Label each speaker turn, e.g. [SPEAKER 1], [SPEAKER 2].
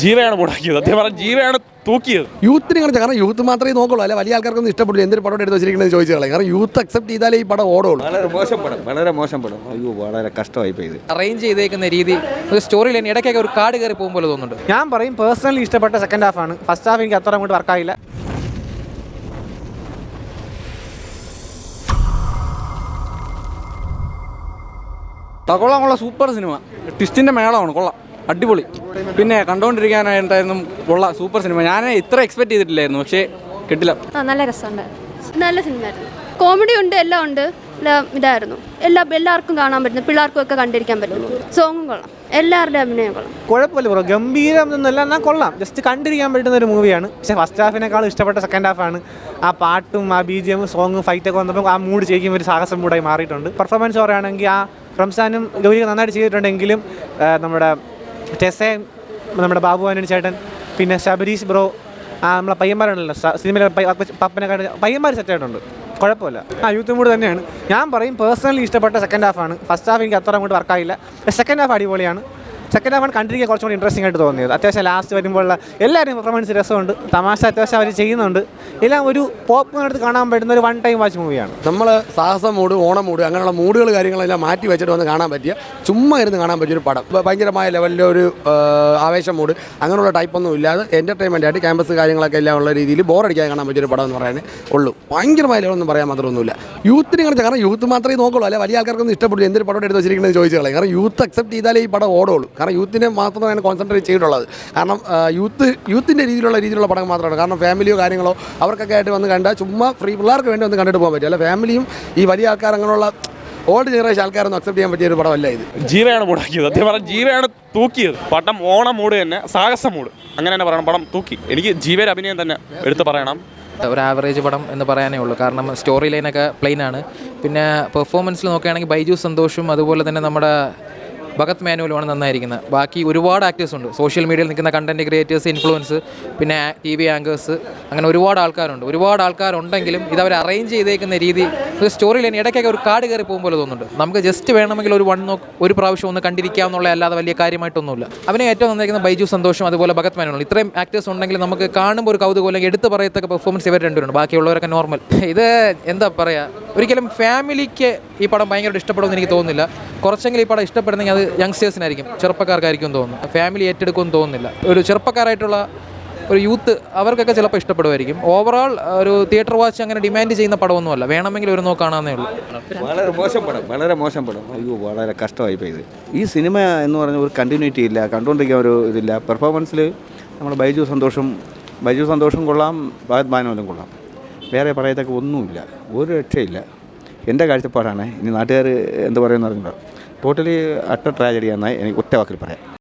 [SPEAKER 1] ജീവയാണ് മുടക്കിയത്. സത്യം പറഞ്ഞാൽ ജീവയാണ് തൂക്കിയത്.
[SPEAKER 2] യൂത്തിന് കളിച്ച കാരണം യൂത്ത് മാത്രമേ നോക്കുള്ളൂ, അല്ലെ വലിയ ആൾക്കാർക്കൊന്നും ഇഷ്ടപ്പെടില്ല. എന്തൊരു പടം എടുത്ത് വെച്ചിരിക്കുന്നത് ചോദിച്ചു കളയും. കാരണം യൂത്ത് അക്സെപ്റ്റ് ചെയ്താലേ ഈ പടം ഓടുള്ളൂ.
[SPEAKER 3] വളരെ മോശം പടം, വളരെ മോശം പടം. അയ്യോ, വളരെ കഷ്ടമായി പോയത്.
[SPEAKER 4] അറേഞ്ച് ചെയ്തേക്കുന്ന രീതി സ്റ്റോറി ലൈൻ ഇടയ്ക്കൊക്കെ ഒരു കാട് കയറി പോകും പോലെ തോന്നുന്നുണ്ട്.
[SPEAKER 5] ഞാൻ പറയും പേഴ്സണലി ഇഷ്ടപ്പെട്ട സെക്കൻഡ് ഹാഫ് ആണ്. ഫസ്റ്റ് ഹാഫ് എനിക്ക് അത്ര അങ്ങോട്ട് വർക്കായില്ല.
[SPEAKER 6] കൊള്ളാം, സൂപ്പർ സിനിമ. ട്വിസ്റ്റിൻ്റെ മേളമാണ്, കൊള്ളാം, അടിപൊളി. പിന്നെ കണ്ടുകൊണ്ടിരിക്കാനായിട്ടായിരുന്നു കൊള്ളാം, സൂപ്പർ സിനിമ. ഞാൻ ഇത്ര എക്സ്പെക്ട് ചെയ്തിട്ടില്ലായിരുന്നു, പക്ഷേ കിട്ടില്ല.
[SPEAKER 7] നല്ല രസമുണ്ട്, നല്ല സിനിമയായിരുന്നു. കോമഡി ഉണ്ട്, എല്ലാം ഉണ്ട്, ഇതായിരുന്നു. എല്ലാവർക്കും കാണാൻ പറ്റുന്നു, പിള്ളേർക്കും ഒക്കെ കണ്ടിരിക്കാൻ പറ്റുന്നു. സോങ്ങും കൊള്ളാം, എല്ലാവരുടെ അഭിനയം കൊള്ളാം.
[SPEAKER 5] കുഴപ്പമില്ല ബ്രോ, ഗംഭീരം എന്നല്ല, എന്നാൽ കൊള്ളാം. ജസ്റ്റ് കണ്ടിരിക്കാൻ പറ്റുന്ന ഒരു മൂവിയാണ്. പക്ഷേ ഫസ്റ്റ് ഹാഫിനേക്കാളും ഇഷ്ടപ്പെട്ട സെക്കൻഡ് ഹാഫാണ്. ആ പാട്ടും ആ BGM സോങ്ങും ഫൈറ്റൊക്കെ വന്നപ്പോൾ ആ മൂഡ് ശരിക്കും ഒരു സാഹസം മൂടായി മാറിയിട്ടുണ്ട്. പെർഫോമൻസ് പറയുകയാണെങ്കിൽ ആ റംസാനും ഗൗരിയൊക്കെ നന്നായിട്ട് ചെയ്തിട്ടുണ്ടെങ്കിലും നമ്മുടെ ടെസയും നമ്മുടെ ബാബു ആന്റണി ചേട്ടൻ പിന്നെ ശബരീഷ് ബ്രോ നമ്മളെ പയ്യന്മാരുണ്ടല്ലോ സിനിമയിലെ പയ്യന്മാർ സെറ്റായിട്ടുണ്ട്. കുഴപ്പമില്ല. യൂത്ത് മൂഡ് തന്നെയാണ്. ഞാൻ പറയും പേഴ്സണലി ഇഷ്ടപ്പെട്ട സെക്കൻഡ് ഹാഫാണ്. ഫസ്റ്റ് ഹാഫ് എനിക്ക് അത്ര അങ്ങോട്ട് വർക്കായില്ല. സെക്കൻഡ് ഹാഫ് അടിപൊളിയാണ്. സെക്കൻഡ് ഹാഫാണ് കണ്ടിരിക്കാൻ കുറച്ചും കൂടി ഇൻട്രസ്റ്റിംഗ് ആയിട്ട് തോന്നിയത്. അത്യാവശ്യം ലാസ്റ്റ് വരുമ്പോഴുള്ള എല്ലാവരും പെർഫോമൻസ് രസമുണ്ട്, തമാശ അത്യാവശ്യം അവർ ചെയ്യുന്നുണ്ട്. എല്ലാം ഒരു പോപ്കോൺ എടുത്ത് കാണാൻ പറ്റുന്ന ഒരു 1 ടൈം വാച്ച് മൂവിയാണ്.
[SPEAKER 2] നമ്മൾ സാഹസം മൂഡ്, ഓണം മൂഡ്, അങ്ങനെയുള്ള മൂഡുകൾ കാര്യങ്ങളെല്ലാം മാറ്റി വെച്ചിട്ട് വന്ന് കാണാൻ പറ്റിയ, ചുമ്മാ ഇരുന്ന് കാണാൻ പറ്റിയൊരു പടം. ഭയങ്കരമായ ലെവലിലെ ഒരു ആവേശം മൂഡ് അങ്ങനെയുള്ള ടൈപ്പൊന്നും ഇല്ലാതെ എൻ്റർടൈൻമെൻ്റ് ആയിട്ട് ക്യാമ്പസ് കാര്യങ്ങളൊക്കെ എല്ലാം ഉള്ള രീതിയിൽ ബോറടിക്കാതെ കാണാൻ പറ്റിയൊരു പടം എന്ന് പറയാനേ ഉള്ളൂ. ഭയങ്കരമായ ലെവലൊന്നും പറയാൻ മാത്രമൊന്നുമില്ല. യൂത്തിന് കളിച്ച കാരണം യൂത്ത് മാത്രമേ നോക്കുള്ളൂ, അല്ലെ വലിയ ആൾക്കാർക്കൊന്നും ഇഷ്ടപ്പെടില്ല. എന്തൊരു പടം എടുത്ത് വെച്ചിരിക്കുന്നത് ചോദിച്ചു കളയും. കാരണം യൂത്ത് അക്സെപ്റ്റ് ചെയ്താലേ ഈ പടം ഓടുള്ളൂ. കാരണം യൂത്തിനെ മാത്രമാണ് കോൺസെൻട്രേറ്റ് ചെയ്തിട്ടുള്ളത്. കാരണം യൂത്തിൻ്റെ രീതിയിലുള്ള പടം മാത്രമാണ്. കാരണം ഫാമിലിയോ കാര്യങ്ങളോ അവർക്കൊക്കെ ആയിട്ട് വന്ന് കണ്ടാൽ ചുമ്മാ ഫ്രീ പിള്ളേർക്ക് വേണ്ടി വന്ന് കണ്ടിട്ട് പോകാൻ പറ്റും. അല്ല ഫാമിലിയും ഈ വലിയ ആൾക്കാർ അങ്ങനെയുള്ള ഓൾഡ് ജനറേഷൻ ആൾക്കാരൊന്നും അക്സെപ്റ്റ് ചെയ്യാൻ പറ്റിയ ഒരു പടമല്ല ഇത്.
[SPEAKER 1] ജീവയാണ് മുടക്കിയത്. സത്യം പറഞ്ഞാൽ ജീവയാണ് തൂക്കിയത്. പടം ഓണം മൂഡ് തന്നെ, സാഹസ മൂഡ്, അങ്ങനെ തന്നെ പറയണം. പടം തൂക്കി. എനിക്ക് ജീവയുടെ അഭിനയം തന്നെ എടുത്ത് പറയണം.
[SPEAKER 4] ഒരു ആവറേജ് പടം എന്ന് പറയാനേ ഉള്ളൂ. കാരണം സ്റ്റോറി ലൈനൊക്കെ പ്ലെയിനാണ്. പിന്നെ പെർഫോമൻസിൽ നോക്കുകയാണെങ്കിൽ ബൈജു സന്തോഷും അതുപോലെ തന്നെ നമ്മുടെ ഭഗത് മാനുവലുമാണ് നന്നായിരിക്കുന്നത്. ബാക്കി ഒരുപാട് ആക്ടേഴ്സ് ഉണ്ട്. സോഷ്യൽ മീഡിയയിൽ നിൽക്കുന്ന കണ്ടൻറ്റ് ക്രിയേറ്റേഴ്സ്, ഇൻഫ്ലുവൻസ്, പിന്നെ TV ആങ്കേഴ്സ്, അങ്ങനെ ഒരുപാട് ആൾക്കാരുണ്ട്. ഒരുപാട് ആൾക്കാരുണ്ടെങ്കിലും ഇതവർ അറേഞ്ച് ചെയ്തേക്കുന്ന രീതി സ്റ്റോറി ലൈൻ ഇടയ്ക്കൊക്കെ ഒരു കാട് കയറി പോകും പോലെ തോന്നുന്നുണ്ട്. നമുക്ക് ജസ്റ്റ് വേണമെങ്കിൽ ഒരു പ്രാവശ്യം ഒന്ന് കണ്ടിരിക്കാമെന്നുള്ള അല്ലാതെ വലിയ കാര്യമായിട്ടൊന്നുമില്ല. അവനെ ഏറ്റവും നന്നായിരിക്കുന്ന ബൈജു സന്തോഷും അതുപോലെ ഭഗത് മാനുവലും. ഇത്രയും ആക്ടേഴ്സ് ഉണ്ടെങ്കിൽ നമുക്ക് കാണുമ്പോൾ ഒരു കൗതുകം, അല്ലെങ്കിൽ എടുത്ത് പറയത്തക്ക പെർഫോമൻസ് ഇവർ രണ്ടുപേരുണ്ട്. ബാക്കിയുള്ളവരൊക്കെ നോർമൽ. ഇത് എന്താ പറയുക, ഒരിക്കലും ഫാമിലിക്ക് ഈ പടം ഭയങ്കരമായിട്ട് ഇഷ്ടപ്പെടുമെന്ന് എനിക്ക് തോന്നുന്നില്ല. കുറച്ചെങ്കിലും ഈ പടം ഇഷ്ടപ്പെടുന്നെങ്കിൽ അത് യങ്സ്റ്റേഴ്സിനായിരിക്കും, ചെറുപ്പക്കാർക്കായിരിക്കും തോന്നുന്നു. ഫാമിലി ഏറ്റെടുക്കുമെന്ന് തോന്നുന്നില്ല. ഒരു ചെറുപ്പക്കാരായിട്ടുള്ള ഒരു യൂത്ത് അവർക്കൊക്കെ ചിലപ്പോൾ ഇഷ്ടപ്പെടുമായിരിക്കും. ഓവറോൾ ഒരു തിയേറ്റർ വാച്ച് അങ്ങനെ ഡിമാൻഡ് ചെയ്യുന്ന പടമൊന്നുമല്ല. വേണമെങ്കിൽ ഒരു നോക്കാണെന്നേ ഉള്ളൂ.
[SPEAKER 3] വളരെ മോശം പടം, വളരെ മോശം പടം. അയ്യോ, വളരെ കഷ്ടമായി പോയത്. ഈ സിനിമ എന്ന് പറഞ്ഞ ഒരു കണ്ടിന്യൂറ്റി ഇല്ല, കണ്ടുകൊണ്ടിരിക്കാൻ ഒരു ഇതില്ല. പെർഫോമൻസിൽ നമ്മൾ ബൈജു സന്തോഷം കൊള്ളാം, ഭഗത് മാനുവലും കൊള്ളാം. വേറെ പറയത്തക്ക ഒന്നുമില്ല, ഒരു രക്ഷയില്ല. എൻ്റെ കാഴ്ചപ്പാടാണ്. ഇനി നാട്ടുകാർ എന്ത് പറയുമെന്ന് അറിഞ്ഞില്ല. ടോട്ടലി അട്ടർ ട്രാജഡിയാണെന്നായി എനിക്ക് ഒറ്റ വാക്കിൽ പറയാം.